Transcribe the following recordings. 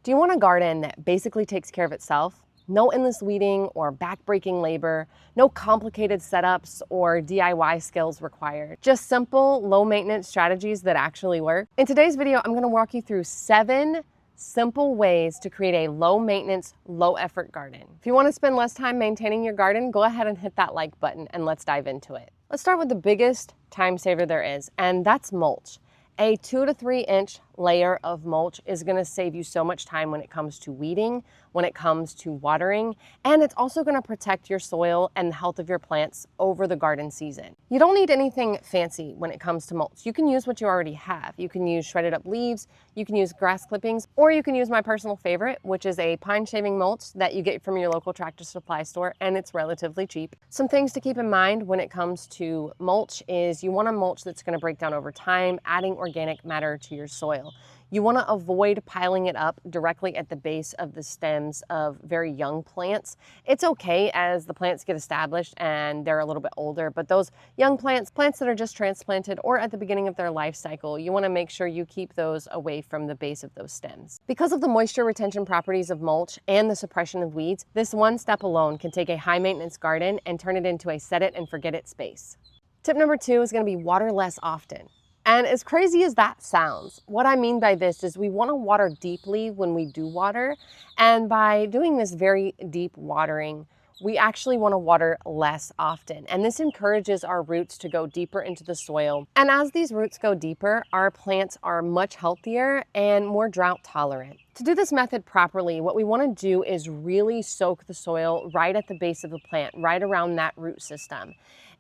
Do you want a garden that basically takes care of itself? No endless weeding or backbreaking labor, no complicated setups or DIY skills required. Just simple, low maintenance strategies that actually work. In today's video, I'm gonna walk you through 7 simple ways to create a low maintenance, low effort garden. If you wanna spend less time maintaining your garden, go ahead and hit that like button and let's dive into it. Let's start with the biggest time saver there is, and that's mulch. A 2 to 3 inch layer of mulch is going to save you so much time when it comes to weeding, when it comes to watering, and it's also going to protect your soil and the health of your plants over the garden season. You don't need anything fancy when it comes to mulch. You can use what you already have. You can use shredded up leaves, you can use grass clippings, or you can use my personal favorite, which is a pine shaving mulch that you get from your local tractor supply store, and it's relatively cheap. Some things to keep in mind when it comes to mulch is you want a mulch that's going to break down over time, adding organic matter to your soil. You want to avoid piling it up directly at the base of the stems of very young plants. It's okay as the plants get established and they're a little bit older, but those young plants that are just transplanted or at the beginning of their life cycle, you want to make sure you keep those away from the base of those stems. Because of the moisture retention properties of mulch and the suppression of weeds, this one step alone can take a high maintenance garden and turn it into a set it and forget it space. Tip number 2 is going to be water less often. And as crazy as that sounds, what I mean by this is we want to water deeply when we do water. And by doing this very deep watering, we actually want to water less often. And this encourages our roots to go deeper into the soil. And as these roots go deeper, our plants are much healthier and more drought tolerant. To do this method properly, what we want to do is really soak the soil right at the base of the plant, right around that root system.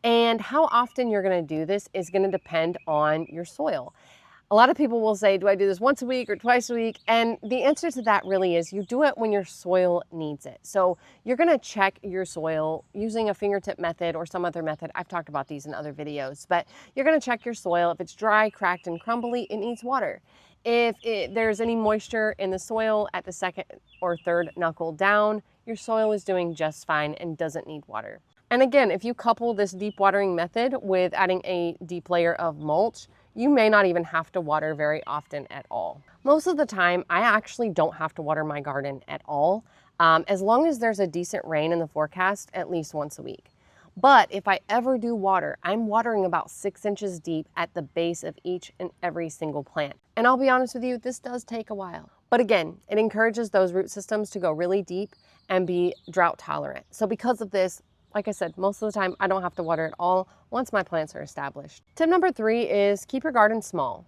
And how often you're going to do this is going to depend on your soil. A lot of people will say, do I do this once a week or twice a week? And the answer to that really is you do it when your soil needs it. So you're going to check your soil using a fingertip method or some other method. I've talked about these in other videos, but you're going to check your soil. If it's dry, cracked, and crumbly, it needs water. If there's any moisture in the soil at the second or third knuckle down, your soil is doing just fine and doesn't need water. And again, if you couple this deep watering method with adding a deep layer of mulch, you may not even have to water very often at all. Most of the time, I actually don't have to water my garden at all, as long as there's a decent rain in the forecast at least once a week. But if I ever do water, I'm watering about 6 inches deep at the base of each and every single plant. And I'll be honest with you, this does take a while. But again, it encourages those root systems to go really deep and be drought tolerant. So because of this, like I said, most of the time I don't have to water at all once my plants are established. Tip number 3 is keep your garden small.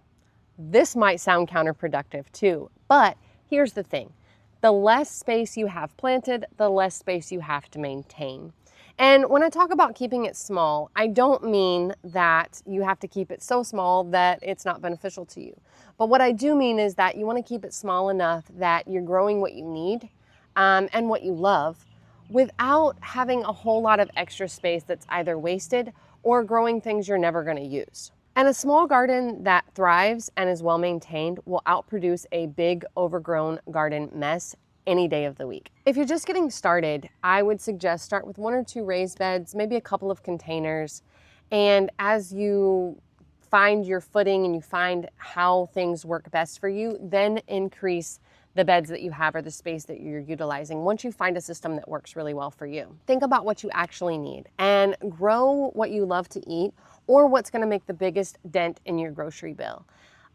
This might sound counterproductive too, but here's the thing. The less space you have planted, the less space you have to maintain. And when I talk about keeping it small, I don't mean that you have to keep it so small that it's not beneficial to you. But what I do mean is that you want to keep it small enough that you're growing what you need and what you love, without having a whole lot of extra space that's either wasted or growing things you're never going to use. And a small garden that thrives and is well maintained will outproduce a big overgrown garden mess any day of the week. If you're just getting started, I would suggest start with 1 or 2 raised beds, maybe a couple of containers, and as you find your footing and you find how things work best for you, then increase the beds that you have or the space that you're utilizing once you find a system that works really well for you. Think about what you actually need and grow what you love to eat or what's going to make the biggest dent in your grocery bill.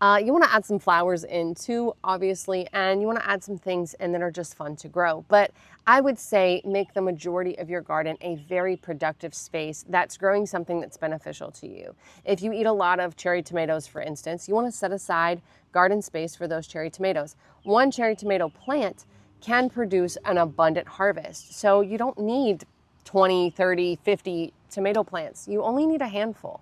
You want to add some flowers in too, obviously, and you want to add some things in that are just fun to grow. But I would say make the majority of your garden a very productive space that's growing something that's beneficial to you. If you eat a lot of cherry tomatoes, for instance, you want to set aside garden space for those cherry tomatoes. 1 cherry tomato plant can produce an abundant harvest. So you don't need 20, 30, 50 tomato plants. You only need a handful.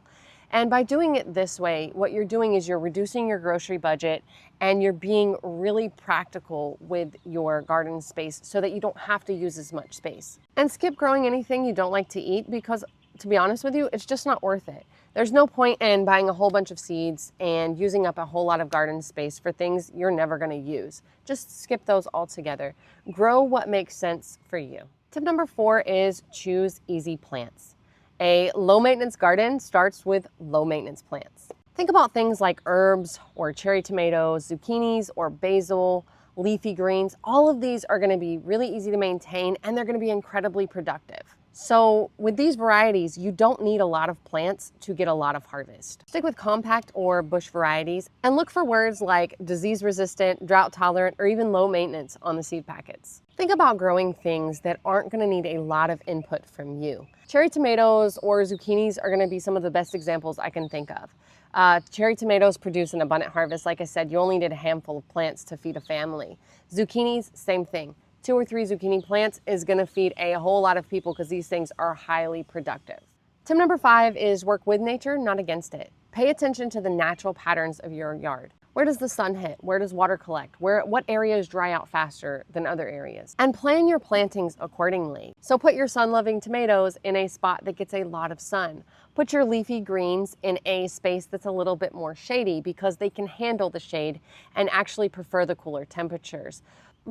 And by doing it this way, what you're doing is you're reducing your grocery budget and you're being really practical with your garden space so that you don't have to use as much space. And skip growing anything you don't like to eat because, to be honest with you, it's just not worth it. There's no point in buying a whole bunch of seeds and using up a whole lot of garden space for things you're never going to use. Just skip those altogether. Grow what makes sense for you. Tip number 4 is choose easy plants. A low maintenance garden starts with low maintenance plants. Think about things like herbs or cherry tomatoes, zucchinis or basil, leafy greens, all of these are going to be really easy to maintain and they're going to be incredibly productive. So with these varieties, you don't need a lot of plants to get a lot of harvest. Stick with compact or bush varieties and look for words like disease resistant, drought tolerant, or even low maintenance on the seed packets. Think about growing things that aren't going to need a lot of input from you. Cherry tomatoes or zucchinis are going to be some of the best examples I can think of. Cherry tomatoes produce an abundant harvest. Like I said, you only need a handful of plants to feed a family. Zucchinis, same thing. 2 or 3 zucchini plants is going to feed a whole lot of people because these things are highly productive. Tip number 5 is work with nature, not against it. Pay attention to the natural patterns of your yard. Where does the sun hit? Where does water collect? What areas dry out faster than other areas? And plan your plantings accordingly. So put your sun-loving tomatoes in a spot that gets a lot of sun. Put your leafy greens in a space that's a little bit more shady because they can handle the shade and actually prefer the cooler temperatures.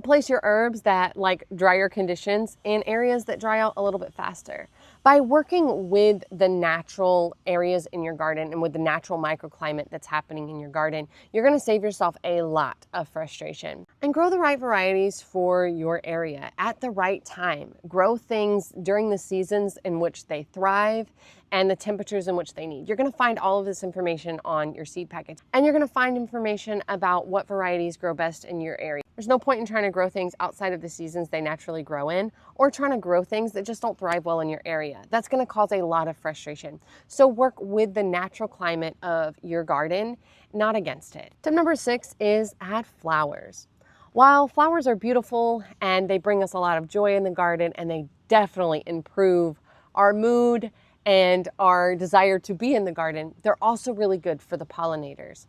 Place your herbs that like drier conditions in areas that dry out a little bit faster. By working with the natural areas in your garden and with the natural microclimate that's happening in your garden, you're going to save yourself a lot of frustration. And grow the right varieties for your area at the right time. Grow things during the seasons in which they thrive and the temperatures in which they need. You're going to find all of this information on your seed packets, and you're going to find information about what varieties grow best in your area. There's no point in trying to grow things outside of the seasons they naturally grow in, or trying to grow things that just don't thrive well in your area. That's going to cause a lot of frustration. So work with the natural climate of your garden, not against it. Tip number 6 is add flowers. While flowers are beautiful and they bring us a lot of joy in the garden, and they definitely improve our mood and our desire to be in the garden, they're also really good for the pollinators.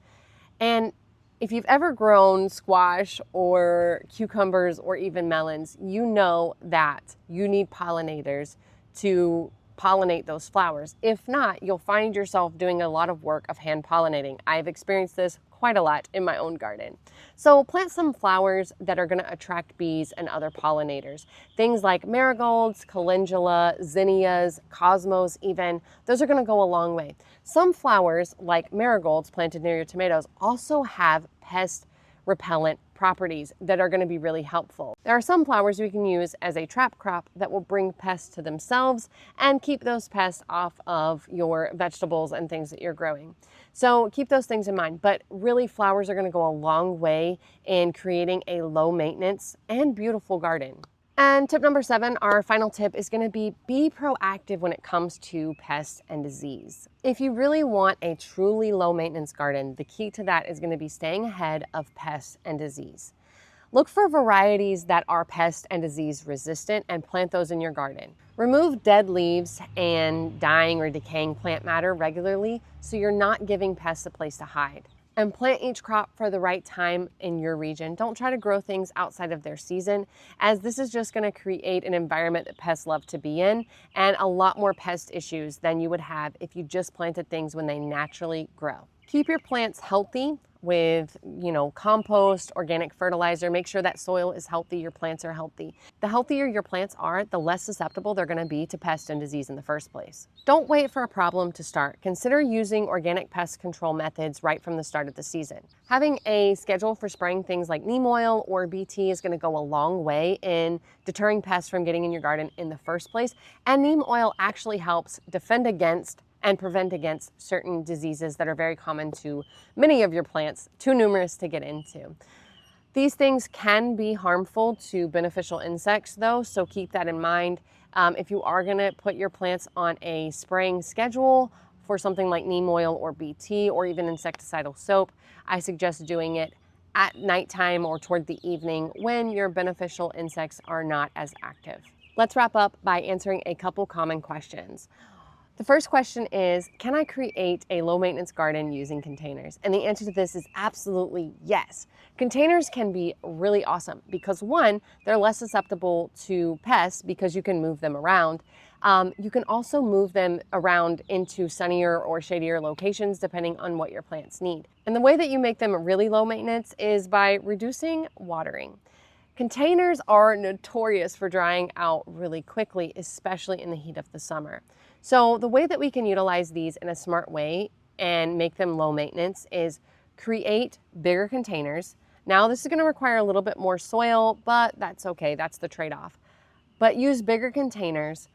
And if you've ever grown squash or cucumbers or even melons, you know that you need pollinators to pollinate those flowers. If not, you'll find yourself doing a lot of work of hand pollinating. I've experienced this quite a lot in my own garden. So plant some flowers that are going to attract bees and other pollinators. Things like marigolds, calendula, zinnias, cosmos even, those are going to go a long way. Some flowers like marigolds planted near your tomatoes also have pest repellent properties that are going to be really helpful. There are some flowers we can use as a trap crop that will bring pests to themselves and keep those pests off of your vegetables and things that you're growing. So keep those things in mind, but really flowers are going to go a long way in creating a low maintenance and beautiful garden. And tip number 7, our final tip, is going to be proactive when it comes to pests and disease. If you really want a truly low maintenance garden, the key to that is going to be staying ahead of pests and disease. Look for varieties that are pest and disease resistant and plant those in your garden. Remove dead leaves and dying or decaying plant matter regularly so you're not giving pests a place to hide. And plant each crop for the right time in your region. Don't try to grow things outside of their season, as this is just going to create an environment that pests love to be in and a lot more pest issues than you would have if you just planted things when they naturally grow. Keep your plants healthy with, compost, organic fertilizer. Make sure that soil is healthy, your plants are healthy. The healthier your plants are, the less susceptible they're going to be to pest and disease in the first place. Don't wait for a problem to start. Consider using organic pest control methods right from the start of the season. Having a schedule for spraying things like neem oil or BT is going to go a long way in deterring pests from getting in your garden in the first place. And neem oil actually helps defend against and prevent against certain diseases that are very common to many of your plants, too numerous to get into. These things can be harmful to beneficial insects though, so keep that in mind. If you are gonna put your plants on a spraying schedule for something like neem oil or BT or even insecticidal soap, I suggest doing it at nighttime or toward the evening when your beneficial insects are not as active. Let's wrap up by answering a couple common questions. The first question is, can I create a low maintenance garden using containers? And the answer to this is absolutely yes. Containers can be really awesome because 1, they're less susceptible to pests because you can move them around. You can also move them around into sunnier or shadier locations depending on what your plants need. And the way that you make them really low maintenance is by reducing watering. Containers are notorious for drying out really quickly, especially in the heat of the summer. So the way that we can utilize these in a smart way and make them low maintenance is create bigger containers. Now, this is going to require a little bit more soil, but that's okay. That's the trade-off. But use bigger containers,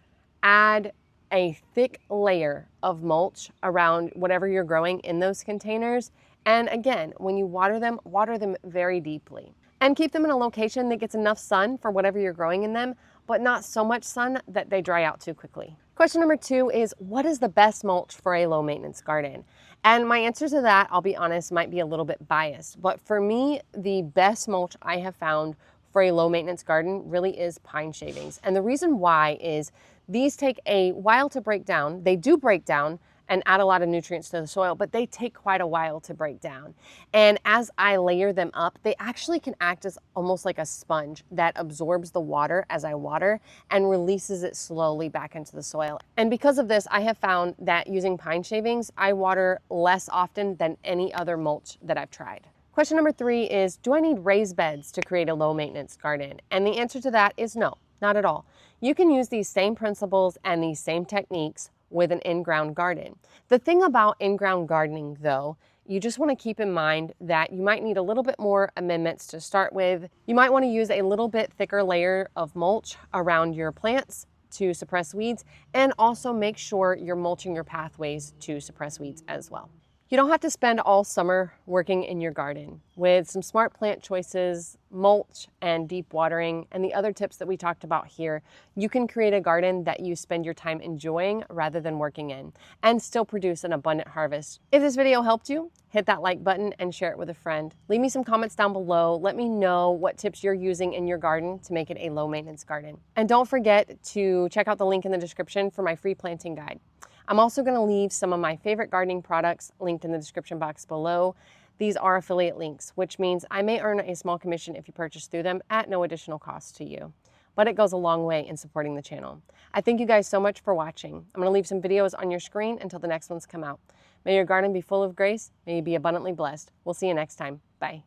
add a thick layer of mulch around whatever you're growing in those containers. And again, when you water them very deeply. And keep them in a location that gets enough sun for whatever you're growing in them, but not so much sun that they dry out too quickly. Question number 2 is, what is the best mulch for a low maintenance garden? And my answer to that, I'll be honest, might be a little bit biased. But for me, the best mulch I have found for a low maintenance garden really is pine shavings. And the reason why is these take a while to break down. They do break down and add a lot of nutrients to the soil, but they take quite a while to break down. And as I layer them up, they actually can act as almost like a sponge that absorbs the water as I water and releases it slowly back into the soil. And because of this, I have found that using pine shavings, I water less often than any other mulch that I've tried. Question number 3 is, do I need raised beds to create a low maintenance garden? And the answer to that is no, not at all. You can use these same principles and these same techniques with an in-ground garden. The thing about in-ground gardening though, you just want to keep in mind that you might need a little bit more amendments to start with. You might want to use a little bit thicker layer of mulch around your plants to suppress weeds, and also make sure you're mulching your pathways to suppress weeds as well. You don't have to spend all summer working in your garden. With some smart plant choices, mulch, and deep watering, and the other tips that we talked about here, you can create a garden that you spend your time enjoying rather than working in, and still produce an abundant harvest. If this video helped you, hit that like button and share it with a friend. Leave me some comments down below. Let me know what tips you're using in your garden to make it a low maintenance garden. And don't forget to check out the link in the description for my free planting guide. I'm also going to leave some of my favorite gardening products linked in the description box below. These are affiliate links, which means I may earn a small commission if you purchase through them at no additional cost to you. But it goes a long way in supporting the channel. I thank you guys so much for watching. I'm going to leave some videos on your screen until the next ones come out. May your garden be full of grace. May you be abundantly blessed. We'll see you next time. Bye.